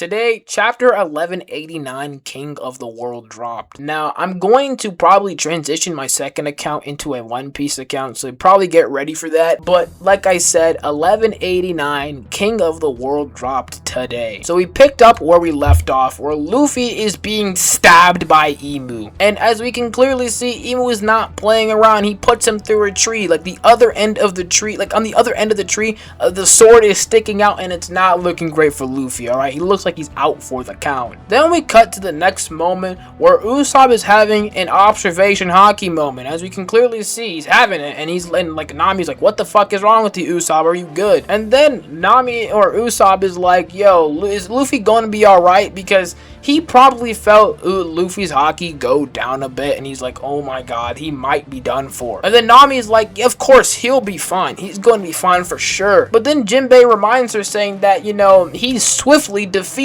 Today, chapter 1189, King of the World dropped. Now, I'm going to probably transition my second account into a One Piece account, so probably get ready for that. But like I said, 1189, King of the World dropped today. So we picked up where we left off, where Luffy is being stabbed by Emu. And as we can clearly see, Emu is not playing around. He puts him through a tree, like the other end of the tree, like on the other end of the tree, the sword is sticking out and it's not looking great for Luffy, alright? He looks like he's out for the count. Then we cut to the next moment where Usopp is having an observation hockey moment. As we can clearly see, he's having it, and like Nami's like, what the fuck is wrong with you, Usopp? Are you good? And then Nami or Usopp is like, yo, is Luffy going to be alright? Because he probably felt Luffy's hockey go down a bit, and he's like, oh my god, he might be done for. And then Nami's like, yeah, of course, he'll be fine. He's going to be fine for sure. But then Jinbei reminds her, saying that, you know, he swiftly defeated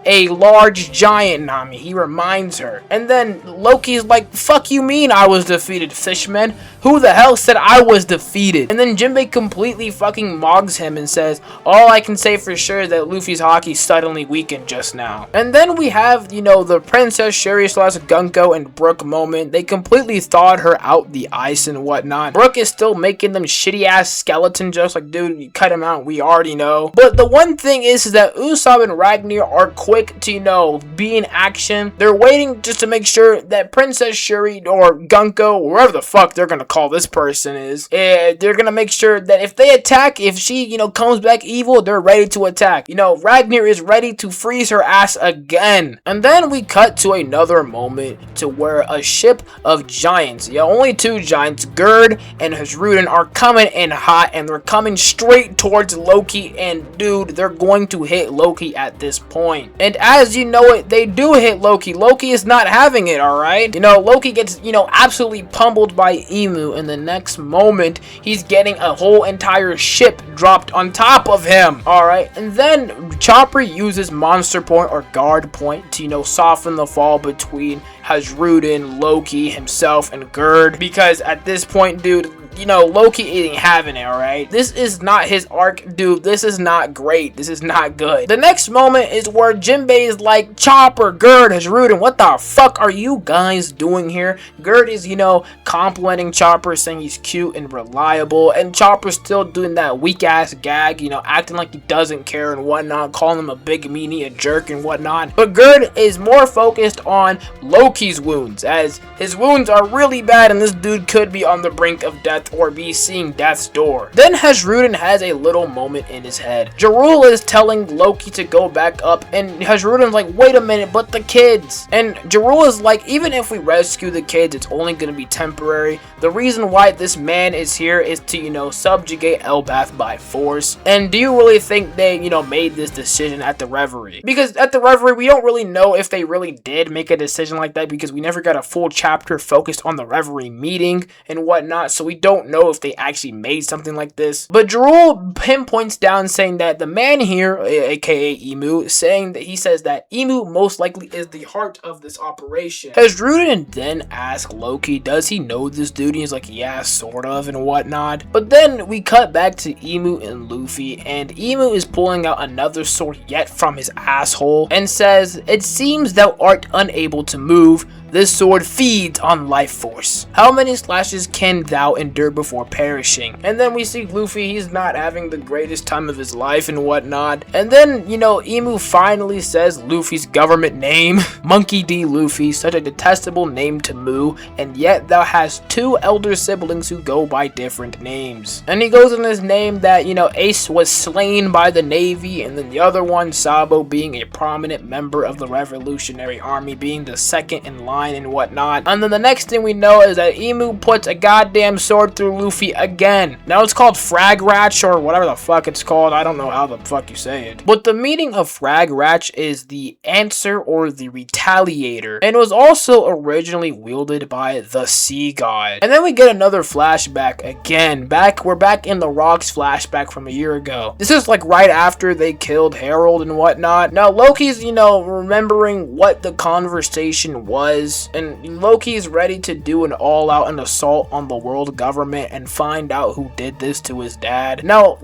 a large giant, Nami. He reminds her. And then Loki's like, fuck you mean I was defeated, fishman? Who the hell said I was defeated? And then Jinbei completely fucking mogs him and says, all I can say for sure is that Luffy's hockey suddenly weakened just now. And then we have, you know, the Princess Shuri / Gunko and Brook moment. They completely thawed her out the ice and whatnot. Brook is still making them shitty ass skeleton jokes like, dude, you cut him out, we already know. But the one thing is that Usopp and Ragnar are quick to, you know, be in action. They're waiting just to make sure that Princess Shuri or Gunko, wherever the fuck they're gonna call this person is, they're gonna make sure that if they attack, if she, you know, comes back evil, they're ready to attack. You know, Ragnar is ready to freeze her ass again. And then we cut to another moment to where a ship of giants, yeah, only two giants, Gerd and Hasruden, are coming in hot, and they're coming straight towards Loki, and dude, they're going to hit Loki at this point. And as you know it, they do hit Loki. Loki is not having it, alright? You know, Loki gets, you know, absolutely pummeled by Emu. In the next moment, he's getting a whole entire ship dropped on top of him, alright? And then Chopper uses Monster Point or Guard Point to, you know, soften the fall between Hasruden, Loki, himself, and Gerd. Because at this point, dude, you know, Loki ain't having it, alright? This is not his arc, dude. This is not great. This is not good. The next moment is where Jinbei is like, Chopper, Gerd, Hasruden, what the fuck are you guys doing here? Gerd is, you know, complimenting Chopper, saying he's cute and reliable, and Chopper's still doing that weak-ass gag, you know, acting like he doesn't care and whatnot, calling him a big meanie, a jerk and whatnot. But Gerd is more focused on Loki's wounds, as his wounds are really bad, and this dude could be on the brink of death or be seeing death's door. Then Hasruden has a little moment in his head. Jarul is telling Loki to go back up, and Hasruden's like, wait a minute, but the kids. And Jarul is like, even if we rescue the kids, it's only going to be temporary. The reason why this man is here is to, you know, subjugate Elbaf by force. And do you really think they, you know, made this decision at the Reverie? Because at the Reverie, we don't really know if they really did make a decision like that, because we never got a full chapter focused on the Reverie meeting and whatnot, so we don't know if they actually made something like this. But Jarul pinpoints down, saying that the man here, aka Emu, saying that he says that Emu most likely is the heart of this operation. Hasruden then asks Loki, does he know this dude? And he's like, yeah, sort of, and whatnot. But then we cut back to Emu and Luffy, and Emu is pulling out another sword yet from his asshole, and says, it seems thou art unable to move. This sword feeds on life force. How many slashes can thou endure before perishing? And then we see Luffy, he's not having the greatest time of his life and whatnot. And then, you know, Emu finally says Luffy's government name. Monkey D. Luffy, such a detestable name to Mu, and yet thou hast two elder siblings who go by different names. And he goes in his name that, you know, Ace was slain by the Navy, and then the other one, Sabo, being a prominent member of the Revolutionary Army, being the second in line and whatnot. And then the next thing we know is that Emu puts a goddamn sword through Luffy again. Now it's called Fragratch or whatever the fuck it's called. I don't know how the fuck you say it. But the meaning of Fragratch is the answer or the retaliator, and it was also originally wielded by the Sea God. And then we get another flashback again. We're back in the Rocks flashback from a year ago. This is like right after they killed Harold and whatnot. Now Loki's, you know, remembering what the conversation was Loki is ready to do an all-out assault on the world government and find out who did this to his dad. Now,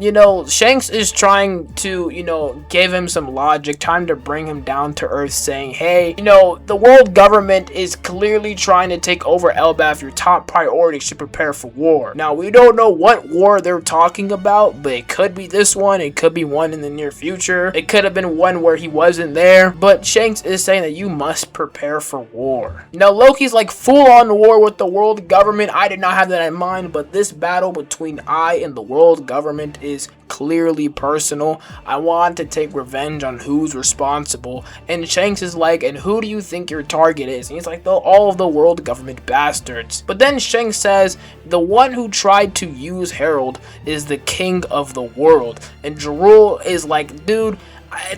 Shanks is trying to, give him some logic, time to bring him down to earth, saying, hey, the world government is clearly trying to take over Elbaf. Your top priority should prepare for war. Now, we don't know what war they're talking about, but it could be this one, it could be one in the near future, it could have been one where he wasn't there, but Shanks is saying that you must prepare for war. Now, Loki's like, full on war with the world government? I did not have that in mind, but this battle between I and the world government is clearly personal. I want to take revenge on who's responsible. And Shanks is like, and who do you think your target is? And he's like, all of the world government bastards. But then Shanks says, the one who tried to use Herald is the king of the world. And Jarul is like, dude,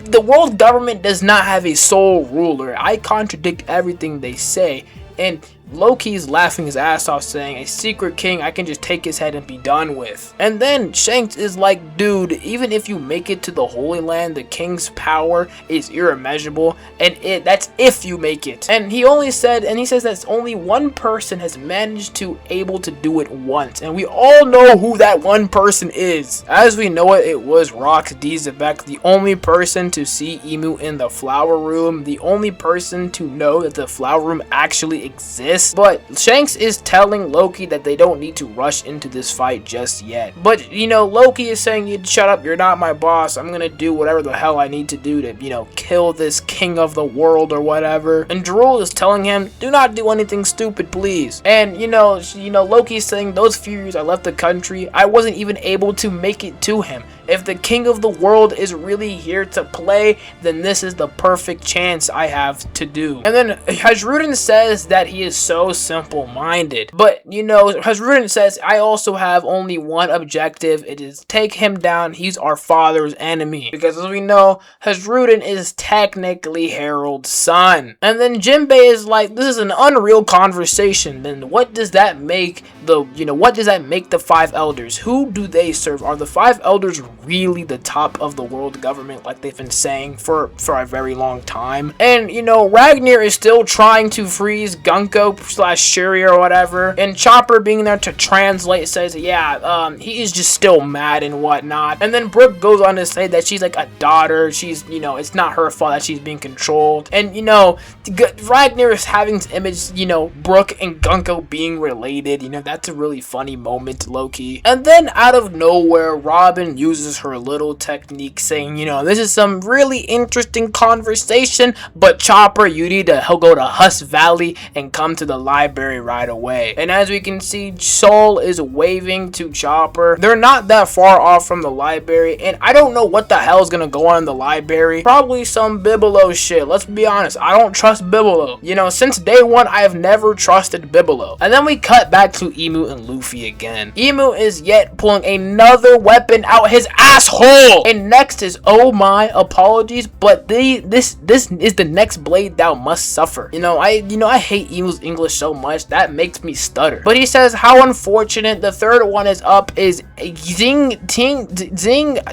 the world government does not have a sole ruler. I contradict everything they say. And Loki's laughing his ass off, saying, a secret king, I can just take his head and be done with. And then Shanks is like, dude, even if you make it to the Holy Land, the king's power is immeasurable, and that's if you make it. And he says that only one person has managed to able to do it once, and we all know who that one person is. As we know it was Rox Dizebek, the only person to see Emu in the flower room, the only person to know that the flower room actually exists. But Shanks is telling Loki that they don't need to rush into this fight just yet. But, Loki is saying, you shut up, you're not my boss. I'm gonna do whatever the hell I need to do to, kill this king of the world or whatever. And Jarul is telling him, do not do anything stupid, please. And, Loki's saying, those few years I left the country, I wasn't even able to make it to him. If the king of the world is really here to play, then this is the perfect chance I have to do. And then Hasrudin says that he is so simple-minded. But, Hasrudin says, I also have only one objective. It is take him down. He's our father's enemy. Because as we know, Hasrudin is technically Herald's son. And then Jinbei is like, this is an unreal conversation. Then what does that make the five elders? Who do they serve? Are the five elders really the top of the world government, like they've been saying for a very long time? And Ragnar is still trying to freeze Gunko / Shuri or whatever, and Chopper being there to translate says, yeah, he is just still mad and whatnot. And then Brooke goes on to say that she's like a daughter, she's it's not her fault that she's being controlled. And Ragnar is having this image, Brooke and Gunko being related. That's a really funny moment, low-key. And then out of nowhere, Robin uses her little technique, saying, this is some really interesting conversation, but Chopper, you need to go to Huss Valley and come to the library right away. And as we can see, Soul is waving to Chopper. They're not that far off from the library, and I don't know what the hell is gonna go on in the library. Probably some Bibelo shit. Let's be honest, I don't trust Bibelo. Since day one, I have never trusted Bibelo. And then we cut back to Emu and Luffy again. Emu is yet pulling another weapon out his asshole. And next is, oh my, apologies, but this is the next blade thou must suffer. I hate Emu's English so much that makes me stutter. But he says, how unfortunate. The third one is up. Is zing,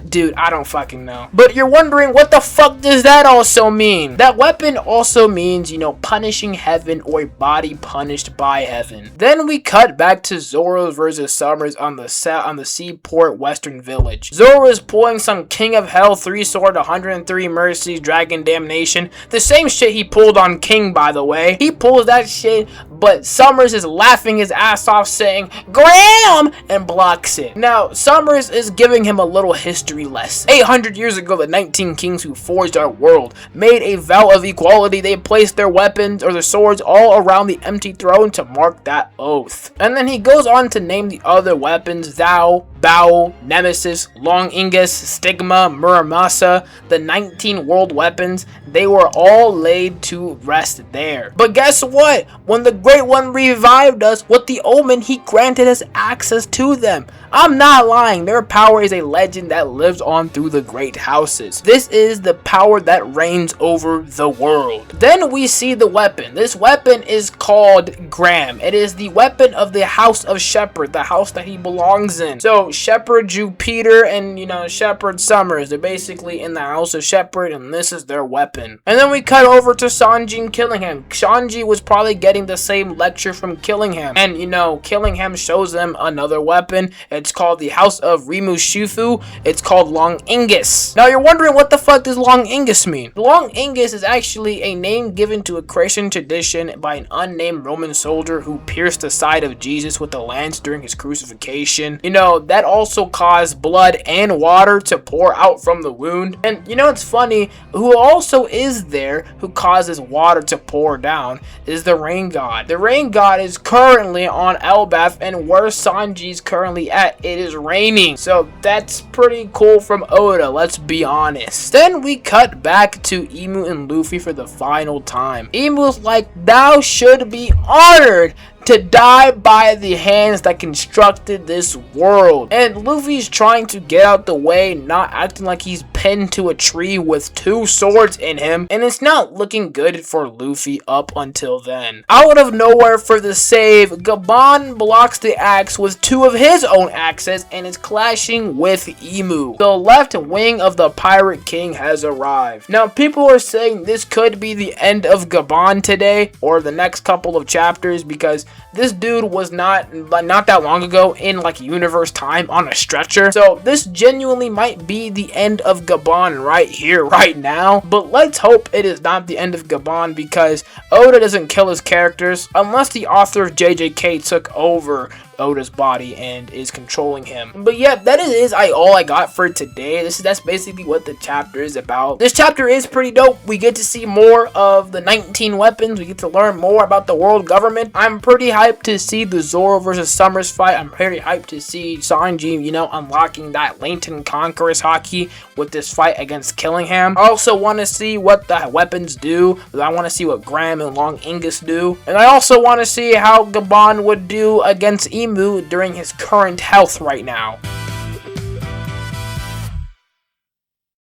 dude, I don't fucking know. But you're wondering, what the fuck does that also mean? That weapon also means, punishing heaven or a body punished by heaven. Then we cut back to Zoro versus Summers on the seaport western village. Zoro is pulling some King of Hell 3-sword 103 mercies dragon damnation. The same shit he pulled on King, by the way. He pulls that shit, but Summers is laughing his ass off, saying, Graham! And blocks it. Now, Summers is giving him a little history lesson. 800 years ago, the 19 kings who forged our world made a vow of equality. They placed their weapons or their swords all around the empty throne to mark that oath. And then he goes on to name the other weapons: Thou, Bow, Nemesis, Long Ingus, Stigma, Muramasa, the 19 world weapons. They were all laid to rest there. But guess what? When the Great One revived us. With the omen, he granted us access to them. I'm not lying, their power is a legend that lives on through the great houses. This is the power that reigns over the world. Then we see the weapon. This weapon is called Graham. It is the weapon of the House of Shepherd, the house that he belongs in. So Shepherd Jupiter and, Shepherd Summers, they're basically in the House of Shepherd, and this is their weapon. And then we cut over to Sanji and Killingham. Sanji was probably getting the same lecture from Killingham, and Killingham shows them another weapon. It's called the House of Rimu Shifu. It's called Long Ingus. Now you're wondering, what the fuck does Long Ingus mean? Long Ingus is actually a name given to a Christian tradition by an unnamed Roman soldier who pierced the side of Jesus with a lance during his crucifixion. That also caused blood and water to pour out from the wound. And it's funny, who also is there who causes water to pour down is the rain god. The rain god is currently on Elbaf, and where Sanji's currently at, it is raining. So that's pretty cool from Oda, let's be honest. Then we cut back to Emu and Luffy for the final time. Emu's like, thou should be honored to die by the hands that constructed this world. And Luffy's trying to get out the way, not acting like he's pinned to a tree with 2 swords in him, and it's not looking good for Luffy up until then. Out of nowhere for the save, Gabon blocks the axe with 2 of his own axes and is clashing with Emu. The left wing of the Pirate King has arrived. Now people are saying this could be the end of Gabon today, or the next couple of chapters, because this dude was not that long ago in universe time on a stretcher. So this genuinely might be the end of Gabon right here, right now. But let's hope it is not the end of Gabon, because Oda doesn't kill his characters unless the author of JJK took over Oda's body and is controlling him. But yeah, that is all I got for today. That's basically what the chapter is about. This chapter is pretty dope. We get to see more of the 19 weapons. We get to learn more about the world government. I'm pretty hyped to see the Zoro versus Summers fight. I'm pretty hyped to see Sanji, unlocking that Lantern Conqueror's Haki with this fight against Killingham. I also want to see what the weapons do. I want to see what Graham and Long Ingus do. And I also want to see how Gabon would do against Emu during his current health right now.